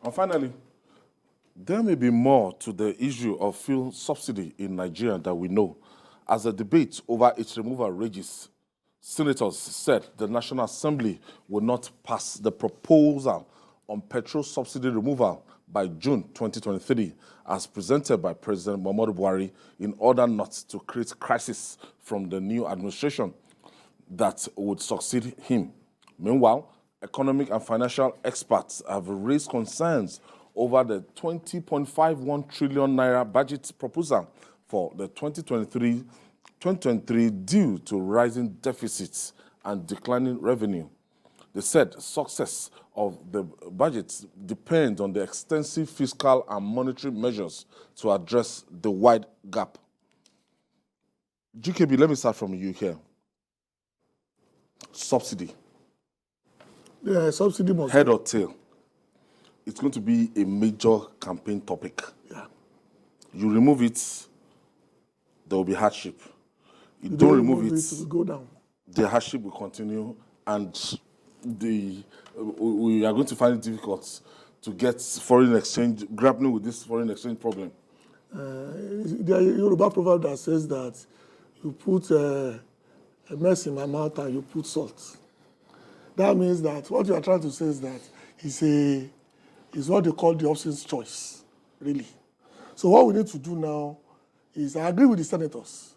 And finally, there may be more to the issue of fuel subsidy in Nigeria than we know. As the debate over its removal rages, senators said the National Assembly will not pass the proposal on petrol subsidy removal by June 2023, as presented by President Muhammadu Buhari, in order not to create crisis from the new administration that would succeed him. Meanwhile, economic and financial experts have raised concerns over the 20.51 trillion naira budget proposal for the 2023 due to rising deficits and declining revenue. They said success of the budget depends on the extensive fiscal and monetary measures to address the wide gap. GKB, let me start from you here. Subsidy. Yeah, subsidy must. Head or tail. It's going to be a major campaign topic. Yeah. You remove it, there will be hardship. You don't remove it, will go down. The hardship will continue, and we are going to find it difficult to get foreign exchange, grappling with this foreign exchange problem. There is a Yoruba proverb that says that you put a mess in my mouth and you put salt. That means that what you are trying to say is that it's what they call the options choice, really. So what we need to do now is, I agree with the senators,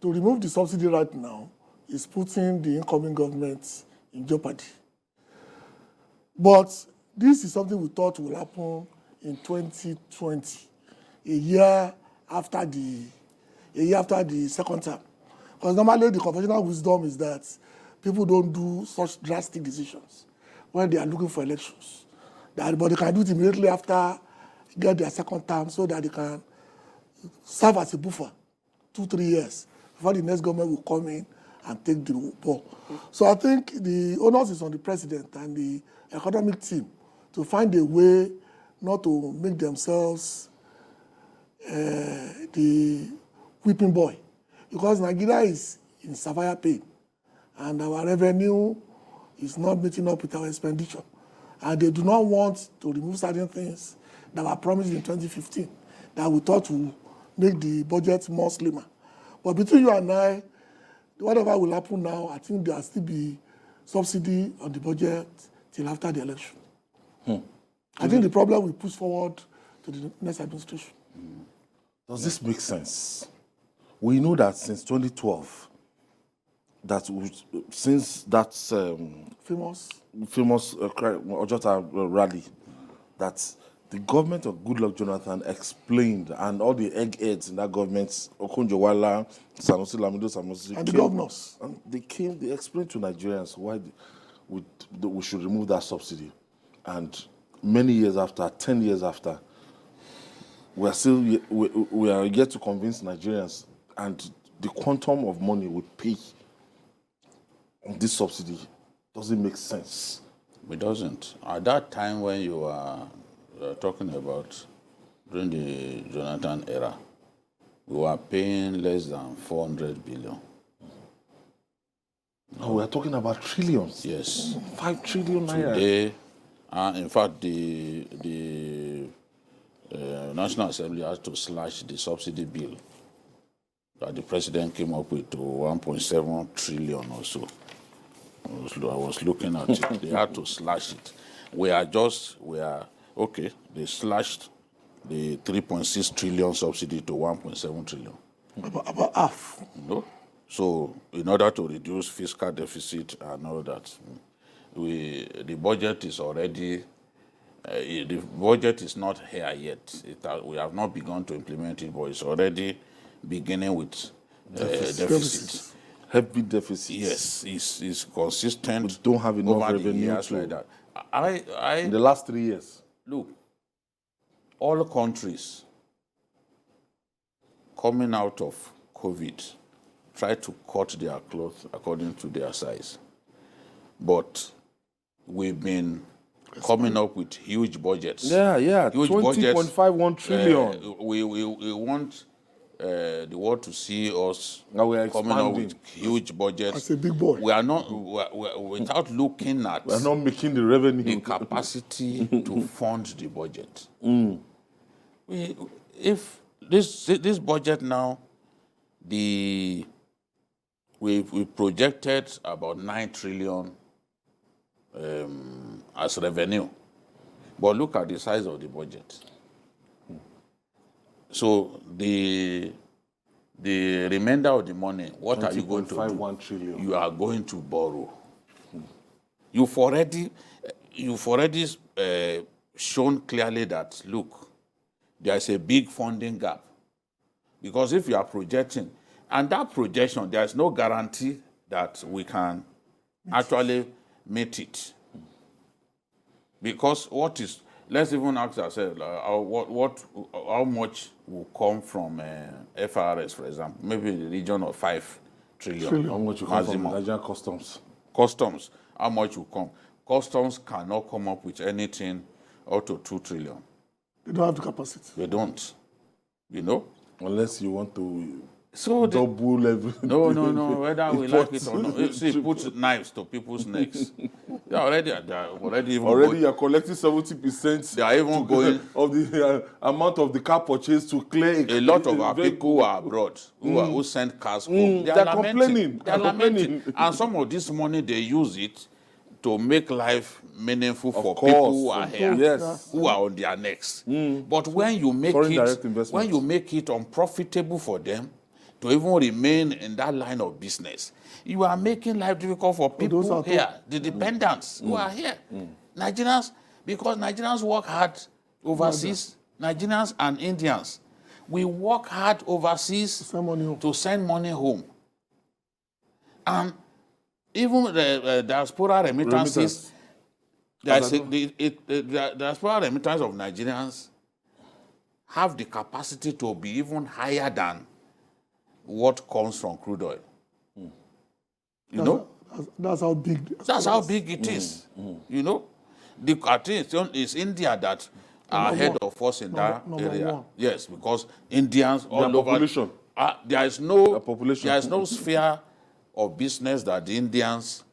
to remove the subsidy right now is putting the incoming government in jeopardy. But this is something we thought will happen in 2020, a year after the second term. Because normally the conventional wisdom is that people don't do such drastic decisions when they are looking for elections. But they can do it immediately after get their second term so that they can serve as a buffer 2-3 years before the next government will come in and take the ball. So I think the onus is on the president and the economic team to find a way not to make themselves the whipping boy, because Nigeria is in severe pain and our revenue is not meeting up with our expenditure. And they do not want to remove certain things that were promised in 2015 that we thought would make the budget more slimmer. But between you and I, whatever will happen now, I think there will still be subsidy on the budget till after the election. I think the problem will push forward to the next administration. Does this make sense? We know that since 2012, since that Famous Ojota rally, that the government of Goodluck Jonathan explained, and all the eggheads in that government, Okonjo-Iweala, Sanusi Lamido, and the governors, and they explained to Nigerians why we should remove that subsidy. And many years after, 10 years after, we are yet to convince Nigerians, and the quantum of money we pay on this subsidy doesn't make sense. It doesn't. At that time when you were talking about during the Jonathan era, we were paying less than 400 billion. No, we are talking about trillions. Yes. 5 trillion naira. Today, in fact, the National Assembly has to slash the subsidy bill that the president came up with to 1.7 trillion or so. I was looking at it. They had to slash it. Okay, they slashed the 3.6 trillion subsidy to 1.7 trillion. About half. No? So, in order to reduce fiscal deficit and all that, the budget is already, the budget is not here yet. We have not begun to implement it, but it's already beginning with deficit. Heavy deficit. Yes, it's consistent. We don't have enough over revenue the years to, like that. in the last 3 years. Look, all countries coming out of COVID try to cut their cloth according to their size. But we've been coming up with huge budgets. Yeah, huge 20.51 trillion. We want the world to see us Now we are coming up expanding. with huge budgets. As a big boy. We are not, without looking at We're not making the revenue. the capacity to fund the budget. If this budget now, we projected about 9 trillion as revenue, but look at the size of the budget. So the remainder of the money, what are you going to do? 20.51 trillion. You are going to borrow. You've already shown clearly that, look, there's a big funding gap. Because if you are projecting, and that projection, there's no guarantee that we can actually meet it. Because let's even ask ourselves, how much will come from FRS, for example, maybe in the region of 5 trillion. How much will come from maximum. Nigerian customs? Customs, how much will come? Customs cannot come up with anything up to 2 trillion. They don't have the capacity. They don't, Unless you want to So double level. No, whether we like it or not. See, put knives to people's necks. They're already even Already you're collecting 70%. They are even going of the amount of the car purchase to clear a lot of our people who are abroad, who send cars home. They're complaining. They're lamenting. And some of this money, they use it to make life meaningful for course, people who are here, yes. who are on their necks. But when you make Foreign direct investment. when you make it unprofitable for them to even remain in that line of business, you are making life difficult for people here, the dependents who are here. Nigerians, because Nigerians work hard overseas, Nigerians and Indians, we work hard overseas to send money home. And even the diaspora remittances, the diaspora remittance of Nigerians have the capacity to be even higher than what comes from crude oil. That's how big. That's how big it is. I think it's India that are ahead of us in that area. One. Yes, because Indians all over. Population. There is no population. There is no sphere of business that the Indians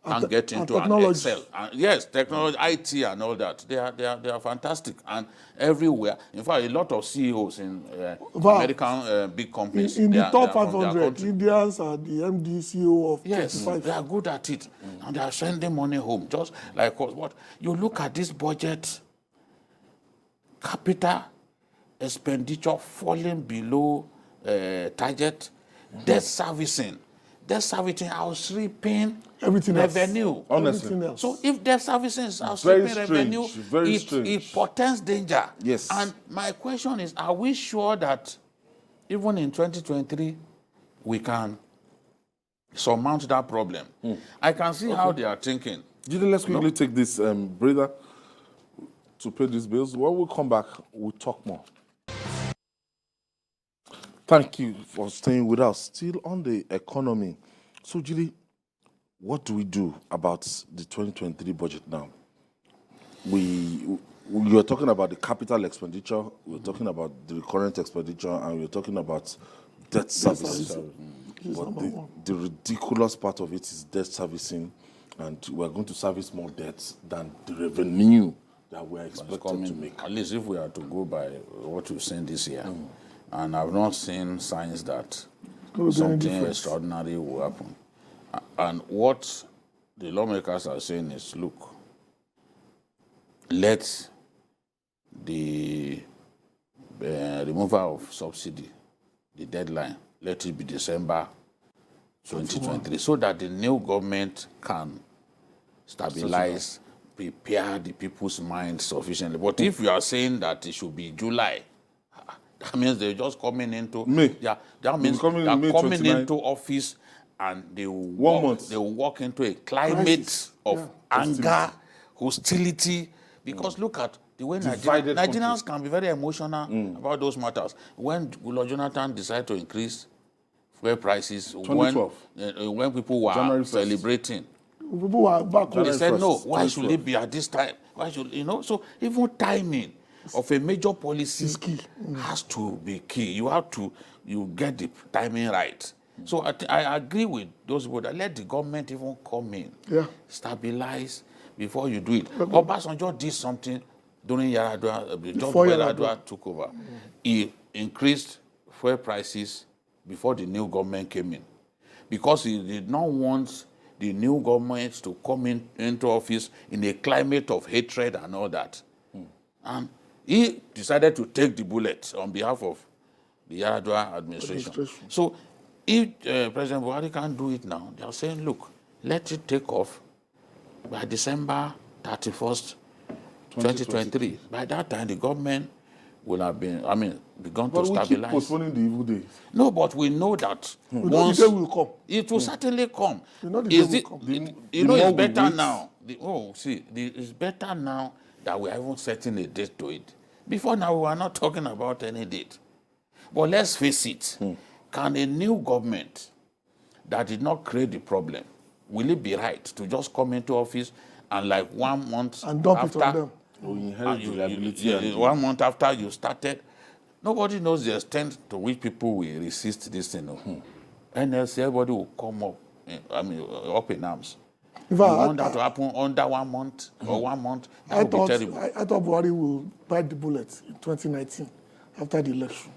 can get into and technology. excel. And yes, technology, IT, and all that. They are fantastic, and everywhere. In fact, a lot of CEOs in American big companies. In the top they are from their 500, country. Indians are the MD CEO of Yes, 25. they are good at it, and they are sending money home. Just like us. What you look at this budget, capital expenditure falling below target, debt servicing outstripping Everything revenue. else. Honestly. Everything else. So if debt servicing is outstripping strange, revenue, very strange. it portends danger. Yes. And my question is, are we sure that even in 2023 we can surmount that problem? I can see how they are thinking. Jide, let's quickly take this breather to pay these bills. When we come back, we'll talk more. Thank you for staying with us. Still on the economy. So, Jide, what do we do about the 2023 budget now? We are talking about the capital expenditure, we're talking about the recurrent expenditure, and we're talking about debt servicing. But the ridiculous part of it is debt servicing, and we're going to service more debts than the revenue that we're expected to make. At least if we are to go by what we've seen this year, and I've not seen signs that something extraordinary will happen. And what the lawmakers are saying is, look, let the removal of subsidy, the deadline, let it be December 2023, so that the new government can stabilize, prepare the people's minds sufficiently. But if you are saying that it should be July, that means they're just coming into May. That means coming they're in May coming 29. into office, and they will 1 month. They will walk into a climate of anger, hostility. Because look at the way Nigerians can be very emotional about those matters. When Goodluck Jonathan decided to increase fuel prices, when people were celebrating, people were back they said, no, why should it be at this time? Why should, so even timing. of a major policy It's key. has to be key. You get the timing right. So I agree with those people that let the government even come in, stabilize before you do it. Obasanjo did something during Yaradua, before Yaradua took over. He increased fuel prices before the new government came in, because he did not want the new government to come into office in a climate of hatred and all that. And he decided to take the bullet on behalf of the Yaradua administration. So if President Buhari can't do it now, they are saying, look, let it take off by December 31st, 2023. By that time, the government will have been, begun to stabilize. But we keep postponing the evil days. No, but we know that once the day will come. It will certainly come. You know the day will come. It's better now. It's better now that we are even setting a date to it. Before now, we are not talking about any date. But let's face it, can a new government that did not create the problem, will it be right to just come into office and like 1 month and dump after, it on them? We inherit the liability. 1 month after you started, nobody knows the extent to which people will resist this thing. NLC, everybody will come up, up in arms. You want that to happen under 1 month or 1 month? That would be terrible. I thought Buhari will bite the bullet in 2019 after the election,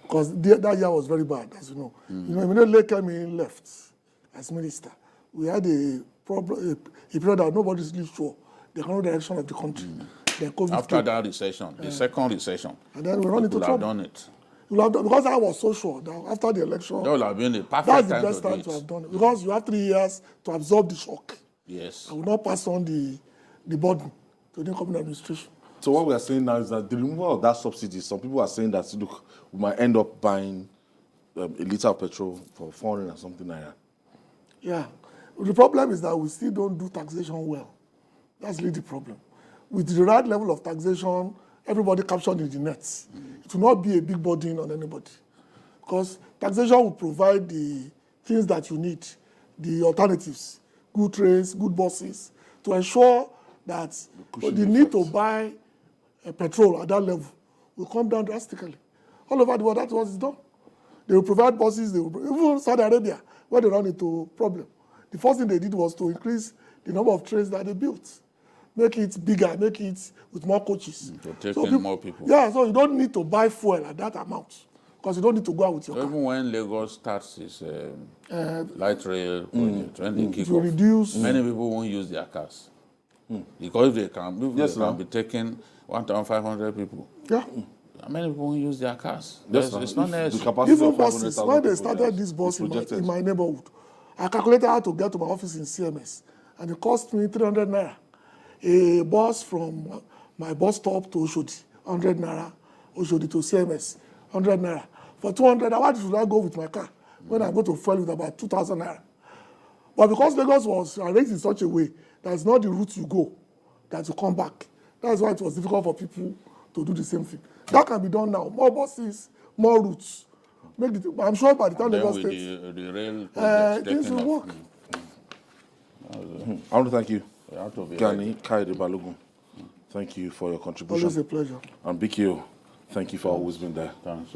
because that year was very bad, as you know. Immediately Kemi left as minister, we had a problem, a period that nobody's really sure the current direction of the country. After that recession, the second recession, and then we run into trouble. Done it. Because I was so sure that after the election, that would have been the perfect that's the best time to have done it. Because you have 3 years to absorb the shock. Yes. I will not pass on the burden to the incoming administration. So what we are saying now is that the removal of that subsidy, some people are saying that, look, we might end up buying a litre of petrol for 400 and something naira. Yeah. The problem is that we still don't do taxation well. That's really the problem. With the right level of taxation, everybody captured in the nets. It will not be a big burden on anybody. Because taxation will provide the things that you need, the alternatives, good trains, good buses, to ensure that the need to buy petrol at that level will come down drastically. All over the world, that's what is done. They will provide buses, even Saudi Arabia, where they run into problem. The first thing they did was to increase the number of trains that they built. Make it bigger, make it with more coaches. To take in more people. Yeah, so you don't need to buy fuel at that amount, because you don't need to go out with your car. Even when Lagos starts its light rail project, when they kick off, many people won't use their cars. Because they can be taking 1,500 people. Yeah. Many people won't use their cars. Yes, it's not necessary. Even buses, when they started this bus in my neighborhood, I calculated how to get to my office in CMS, and it cost me 300 naira. A bus from my bus stop to Oshodi, 100 naira. Oshodi to CMS, 100 naira. For 200, why should I go with my car when I go to fuel with about 2,000 naira? But because Lagos was arranged in such a way that it's not the route you go, that you come back. That's why it was difficult for people to do the same thing. That can be done now. More buses, more routes. I'm sure by the time Lagos State, the rail project things will work. I want to thank you, Gani Kaide Balogun. Thank you for your contribution. Always a pleasure. And Bikio, thank you for always being there. Thanks.